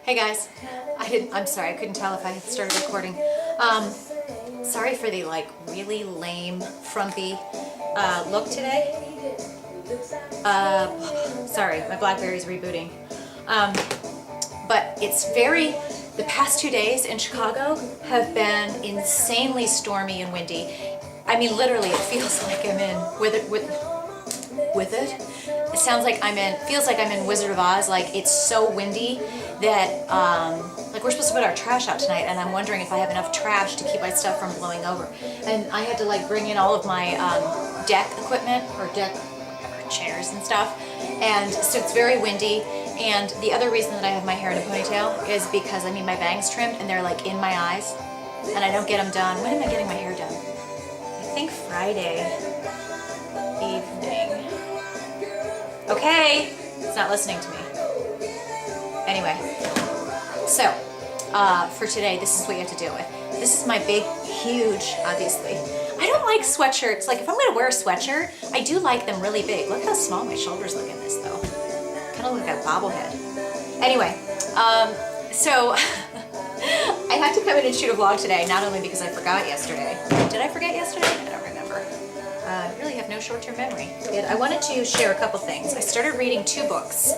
Hey guys, I'm sorry, I couldn't tell if I had started recording. Sorry for the like really lame, frumpy look today. Sorry, my BlackBerry's rebooting. But it's the past 2 days in Chicago have been insanely stormy and windy. I mean, literally, it feels like I'm in, It sounds like feels like I'm in Wizard of Oz. Like, it's so windy that, like, we're supposed to put our trash out tonight, and I'm wondering if I have enough trash to keep my stuff from blowing over. And I had to, like, bring in all of my deck equipment, or chairs and stuff, and so it's very windy. And the other reason that I have my hair in a ponytail is because I need my bangs trimmed, and they're, like, in my eyes, and I don't get them done. When am I getting my hair done? I think Friday evening. Okay, it's not listening to me. Anyway, so for today, this is what you have to deal with. This is my big, huge, obviously. I don't like sweatshirts. Like, if I'm gonna wear a sweatshirt, I do like them really big. Look how small my shoulders look in this, though. Kind of look like a bobblehead. Anyway, so I had to come in and shoot a vlog today, not only because I forgot yesterday. Did I forget yesterday? I don't remember. I really have no short-term memory. I wanted to share a couple things. I started reading 2 books.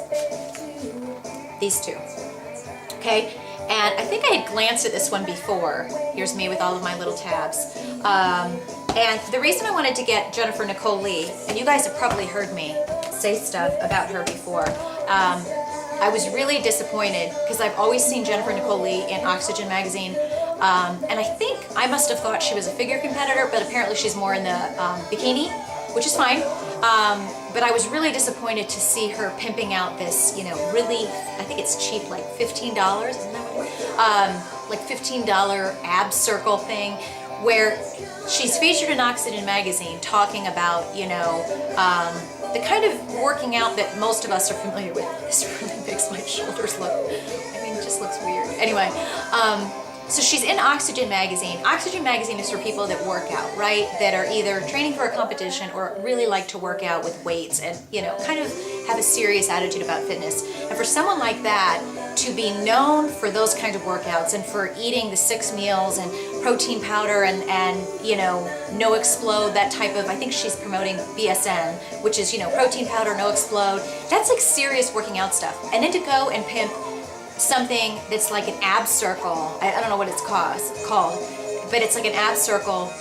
These 2. Okay? And I think I had glanced at this one before. Here's me with all of my little tabs. And the reason I wanted to get Jennifer Nicole Lee, and you guys have probably heard me say stuff about her before, I was really disappointed because I've always seen Jennifer Nicole Lee in Oxygen magazine, and I think I must have thought she was a figure competitor, but apparently she's more in the bikini, which is fine. But I was really disappointed to see her pimping out this, you know, really, I think it's cheap, like $15, isn't that what it is? Like $15 ab circle thing, where she's featured in Oxygen magazine talking about, you know, the kind of working out that most of us are familiar with. This really makes my shoulders look, I mean, it just looks weird. Anyway, so she's in Oxygen magazine. Oxygen magazine is for people that work out, right? That are either training for a competition or really like to work out with weights and, you know, kind of have a serious attitude about fitness. And for someone like that to be known for those kinds of workouts and for eating the 6 meals and protein powder and you know, no explode, that type of, I think she's promoting BSN, which is, you know, protein powder, no explode. That's like serious working out stuff. And then to go and pimp something that's like an ab circle, I don't know what it's called, but it's like an ab circle,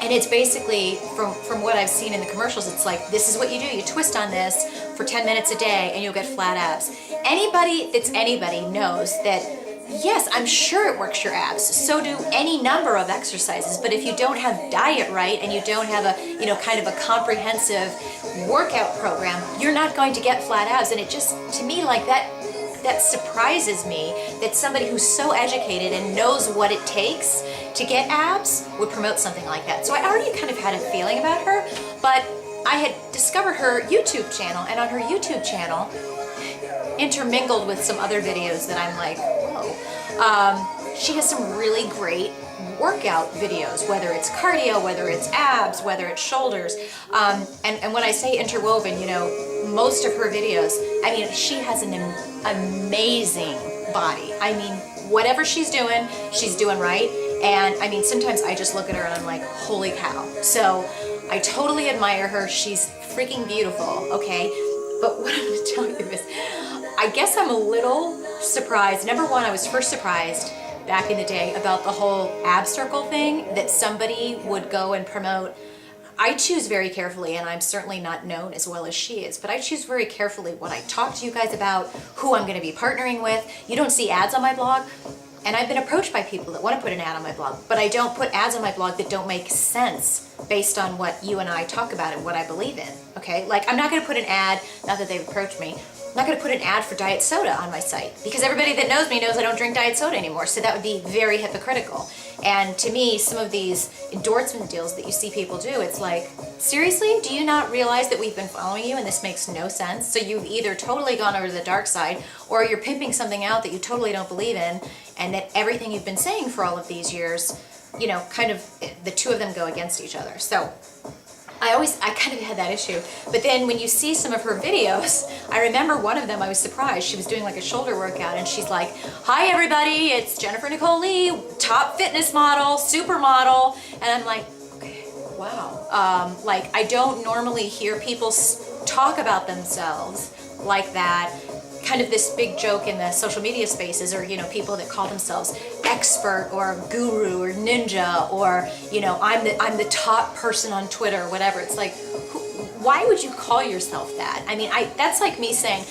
and it's basically, from what I've seen in the commercials, it's like, this is what you do, you twist on this for 10 minutes a day and you'll get flat abs. Anybody that's anybody knows that, yes, I'm sure it works your abs, so do any number of exercises, but if you don't have diet right and you don't have a, you know, kind of a comprehensive workout program, you're not going to get flat abs. And it just, to me, like that surprises me that somebody who's so educated and knows what it takes to get abs would promote something like that. So I already kind of had a feeling about her, but I had discovered her YouTube channel, and on her YouTube channel, intermingled with some other videos that I'm like, whoa, she has some really great workout videos, whether it's cardio, whether it's abs, whether it's shoulders, and when I say interwoven, you know, most of her videos, I mean, she has an amazing body. I mean, whatever she's doing right. And I mean, sometimes I just look at her and I'm like, holy cow. So I totally admire her. She's freaking beautiful, okay? But what I'm gonna tell you is, I guess I'm a little surprised. Number one, I was first surprised back in the day about the whole ab circle thing, that somebody would go and promote. I choose very carefully, and I'm certainly not known as well as she is, but I choose very carefully what I talk to you guys about, who I'm going to be partnering with. You don't see ads on my blog, and I've been approached by people that want to put an ad on my blog, but I don't put ads on my blog that don't make sense based on what you and I talk about and what I believe in, okay? Like, I'm not going to put an ad, not that they've approached me, I'm not going to put an ad for diet soda on my site, because everybody that knows me knows I don't drink diet soda anymore, so that would be very hypocritical. And to me, some of these endorsement deals that you see people do, it's like, seriously? Do you not realize that we've been following you and this makes no sense? So you've either totally gone over to the dark side, or you're pimping something out that you totally don't believe in, and that everything you've been saying for all of these years, you know, kind of, the two of them go against each other. So I kind of had that issue. But then when you see some of her videos, I remember one of them, I was surprised. She was doing like a shoulder workout and she's like, "Hi everybody, it's Jennifer Nicole Lee, top fitness model, supermodel." And I'm like, okay, wow. Like I don't normally hear people talk about themselves like that. Kind of this big joke in the social media spaces, or, you know, people that call themselves expert or guru or ninja, or, you know, I'm the top person on Twitter or whatever. It's like, why would you call yourself that? I mean, that's like me saying,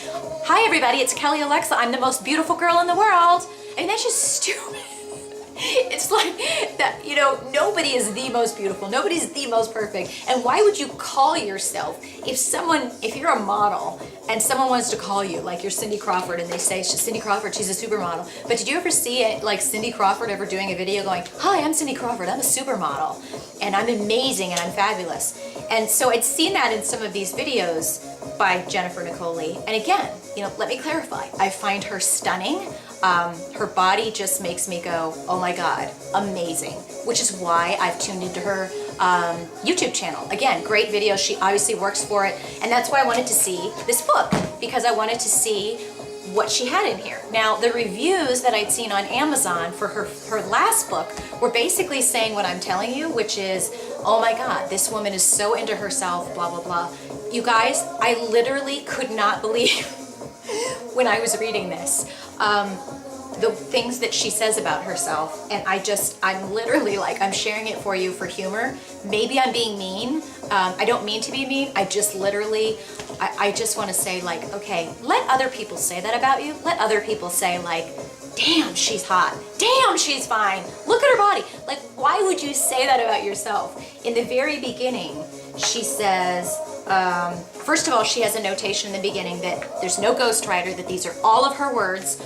"Hi everybody, it's Kelly Alexa, I'm the most beautiful girl in the world." I mean, that's just stupid. It's like that, you know, nobody is the most beautiful, nobody's the most perfect. And why would you call yourself, if you're a model and someone wants to call you, like you're Cindy Crawford, and they say, "Cindy Crawford, she's a supermodel." But did you ever see it, like Cindy Crawford ever doing a video going, "Hi, I'm Cindy Crawford, I'm a supermodel, and I'm amazing and I'm fabulous"? And so I'd seen that in some of these videos by Jennifer Nicole Lee. And again, you know, let me clarify, I find her stunning. Her body just makes me go, "Oh my God, amazing," which is why I've tuned into her YouTube channel. Again, great videos. She obviously works for it. And that's why I wanted to see this book, because I wanted to see what she had in here. Now, the reviews that I'd seen on Amazon for her last book were basically saying what I'm telling you, which is, "Oh my God, this woman is so into herself, blah, blah, blah." You guys, I literally could not believe when I was reading this, the things that she says about herself. And I'm literally like, I'm sharing it for you for humor. Maybe I'm being mean. I don't mean to be mean. I just literally, I just want to say, like, okay, let other people say that about you. Let other people say, like, "Damn, she's hot. Damn, she's fine. Look at her body." Like, why would you say that about yourself? In the very beginning, she says, first of all, she has a notation in the beginning that there's no ghostwriter, that these are all of her words.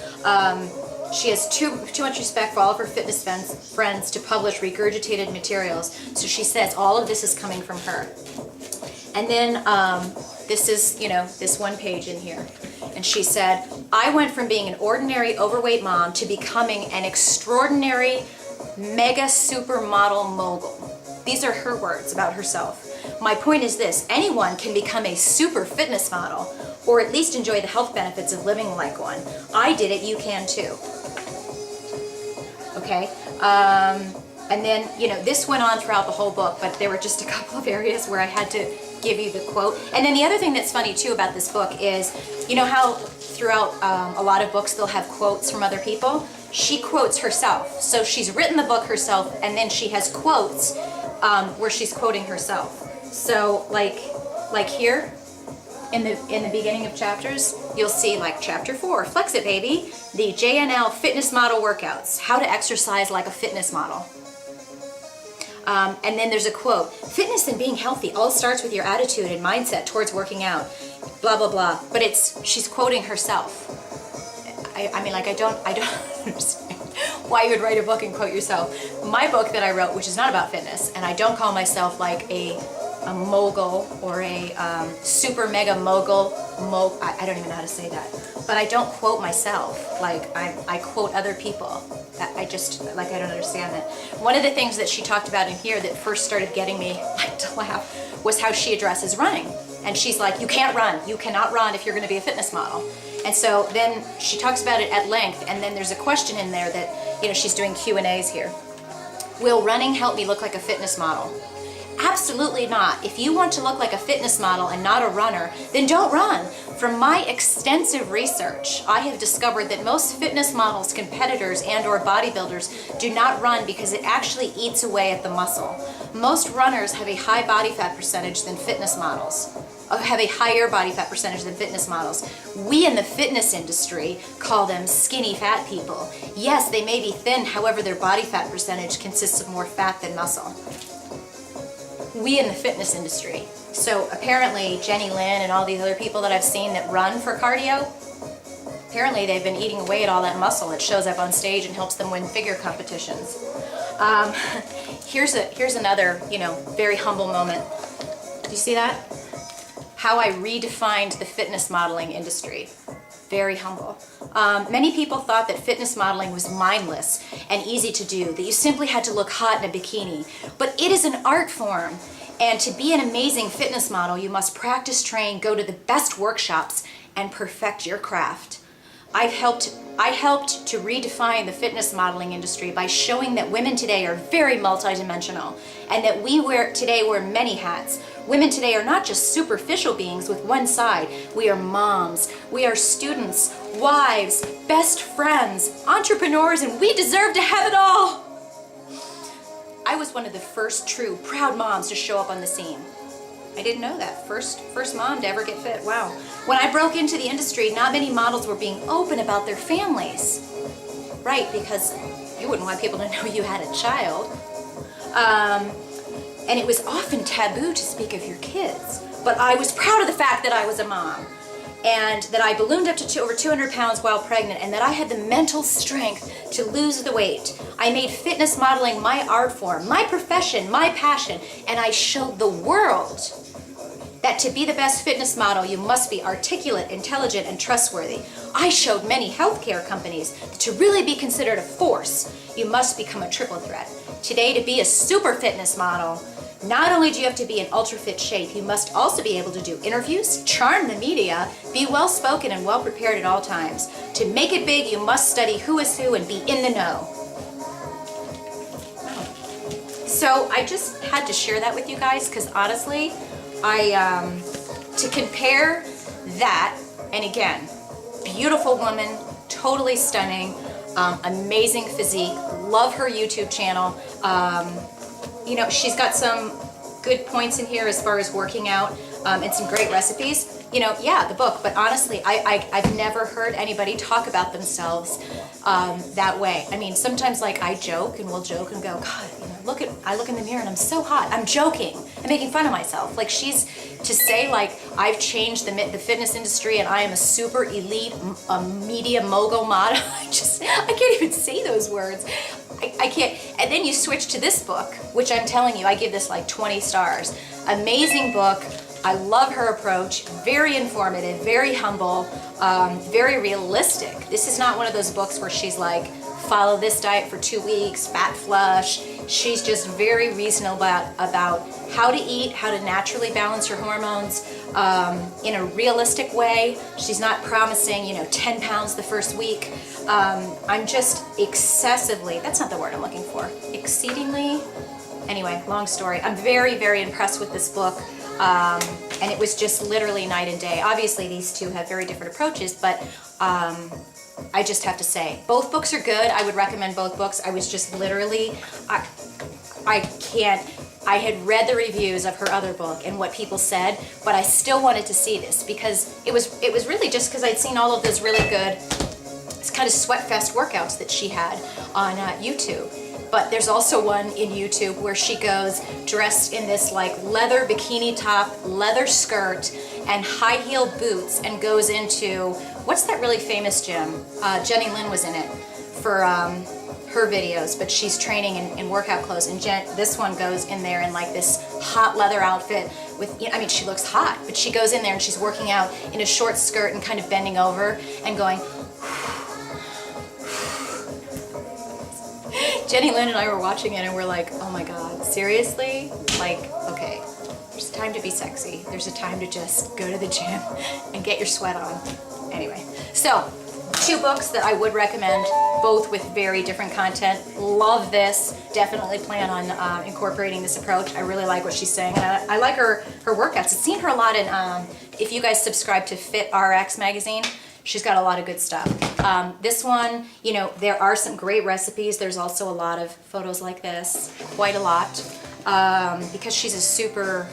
She has too much respect for all of her fitness friends to publish regurgitated materials. So she says all of this is coming from her. And then this is, you know, this one page in here. And she said, "I went from being an ordinary overweight mom to becoming an extraordinary mega supermodel mogul." These are her words about herself. "My point is this: anyone can become a super fitness model, or at least enjoy the health benefits of living like one. I did it, you can too." Okay, and then, you know, this went on throughout the whole book, but there were just a couple of areas where I had to give you the quote. And then the other thing that's funny too about this book is, you know how throughout a lot of books they'll have quotes from other people? She quotes herself. So she's written the book herself, and then she has quotes where she's quoting herself. So like here in the beginning of chapters, you'll see like chapter 4, "Flex It Baby, the JNL fitness model workouts, how to exercise like a fitness model." And then there's a quote, "Fitness and being healthy all starts with your attitude and mindset towards working out," blah, blah, blah. But she's quoting herself. I mean, like, I don't understand why you would write a book and quote yourself. My book that I wrote, which is not about fitness, and I don't call myself like a mogul or a super mega mogul. I don't even know how to say that. But I don't quote myself. Like, I quote other people. I don't understand that. One of the things that she talked about in here that first started getting me like to laugh was how she addresses running. And she's like, "You can't run. You cannot run if you're going to be a fitness model." And so then she talks about it at length, and then there's a question in there that, you know, she's doing Q&As here. "Will running help me look like a fitness model?" Absolutely not. If you want to look like a fitness model and not a runner, then don't run. From my extensive research, I have discovered that most fitness models, competitors, and or bodybuilders do not run because it actually eats away at the muscle. Most runners have a high body fat percentage than fitness models. Have a higher body fat percentage than fitness models. We in the fitness industry call them skinny fat people. Yes, they may be thin, however their body fat percentage consists of more fat than muscle. We in the fitness industry. So apparently Jenny Lynn and all these other people that I've seen that run for cardio, apparently they've been eating away at all that muscle. It shows up on stage and helps them win figure competitions. Here's another, you know, very humble moment. Do you see that? How I redefined the fitness modeling industry. Very humble. Many people thought that fitness modeling was mindless and easy to do, that you simply had to look hot in a bikini. But it is an art form. And to be an amazing fitness model, you must practice, train, go to the best workshops, and perfect your craft. I helped to redefine the fitness modeling industry by showing that women today are very multidimensional and that we today wear many hats. Women today are not just superficial beings with one side. We are moms, we are students, wives, best friends, entrepreneurs, and we deserve to have it all. I was one of the first true proud moms to show up on the scene. I didn't know that. First mom to ever get fit. Wow. When I broke into the industry, not many models were being open about their families. Right, because you wouldn't want people to know you had a child. And it was often taboo to speak of your kids. But I was proud of the fact that I was a mom. And that I ballooned up to over 200 pounds while pregnant, and that I had the mental strength to lose the weight. I made fitness modeling my art form, my profession, my passion, and I showed the world that to be the best fitness model, you must be articulate, intelligent, and trustworthy. I showed many healthcare companies that to really be considered a force, you must become a triple threat. Today, to be a super fitness model, not only do you have to be in ultra fit shape, you must also be able to do interviews, charm the media, be well spoken and well prepared at all times. To make it big, you must study who is who and be in the know. So I just had to share that with you guys because honestly, to compare that, and again, beautiful woman, totally stunning, amazing physique, love her YouTube channel. You know, she's got some good points in here as far as working out and some great recipes. You know, yeah, the book, but honestly, I've never heard anybody talk about themselves that way. I mean, sometimes like I joke and we'll joke and go, God, you know, I look in the mirror and I'm so hot. I'm joking. I'm making fun of myself. Like to say like I've changed the fitness industry and I am a super elite media mogul model. I can't even say those words. I can't. And then you switch to this book, which I'm telling you, I give this like 20 stars. Amazing book. I love her approach. Very informative, very humble, very realistic. This is not one of those books where she's like, follow this diet for 2 weeks, fat flush. She's just very reasonable about how to eat, how to naturally balance your hormones in a realistic way. She's not promising, 10 pounds the first week. I'm just excessively, that's not the word I'm looking for, exceedingly, anyway, long story. I'm very, very impressed with this book. And it was just literally night and day. Obviously, these two have very different approaches, but I just have to say, both books are good. I would recommend both books. I was just literally, I had read the reviews of her other book and what people said, but I still wanted to see this because it was really just because I'd seen all of those really good kind of sweat fest workouts that she had on YouTube. But there's also one in YouTube where she goes dressed in this like leather bikini top, leather skirt, and high heel boots and goes into, what's that really famous gym? Jenny Lynn was in it for her videos, but she's training in workout clothes. And this one goes in there in like this hot leather outfit with, I mean, she looks hot, but she goes in there and she's working out in a short skirt and kind of bending over and going, Jenny Lynn and I were watching it and we're like, oh my God, seriously? Like, okay, there's a time to be sexy. There's a time to just go to the gym and get your sweat on. Anyway, so 2 books that I would recommend, both with very different content. Love this. Definitely plan on incorporating this approach. I really like what she's saying. And I like her workouts. I've seen her a lot in, if you guys subscribe to Fit RX magazine, she's got a lot of good stuff. This one, there are some great recipes. There's also a lot of photos like this, quite a lot, because she's a super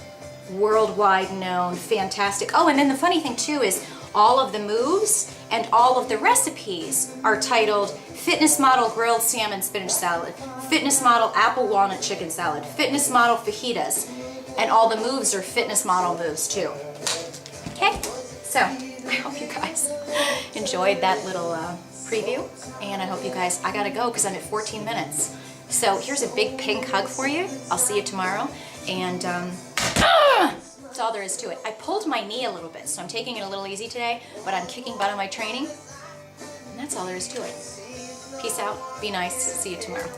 worldwide known, fantastic. Oh, and then the funny thing too is all of the moves and all of the recipes are titled Fitness Model Grilled Salmon Spinach Salad, Fitness Model Apple Walnut Chicken Salad, Fitness Model Fajitas, and all the moves are fitness model moves too. Okay, so I hope you guys enjoyed that little preview, and I hope you guys, I gotta go because I'm at 14 minutes. So here's a big pink hug for you. I'll see you tomorrow, and that's all there is to it. I pulled my knee a little bit, so I'm taking it a little easy today, but I'm kicking butt on my training, and that's all there is to it. Peace out, be nice, see you tomorrow.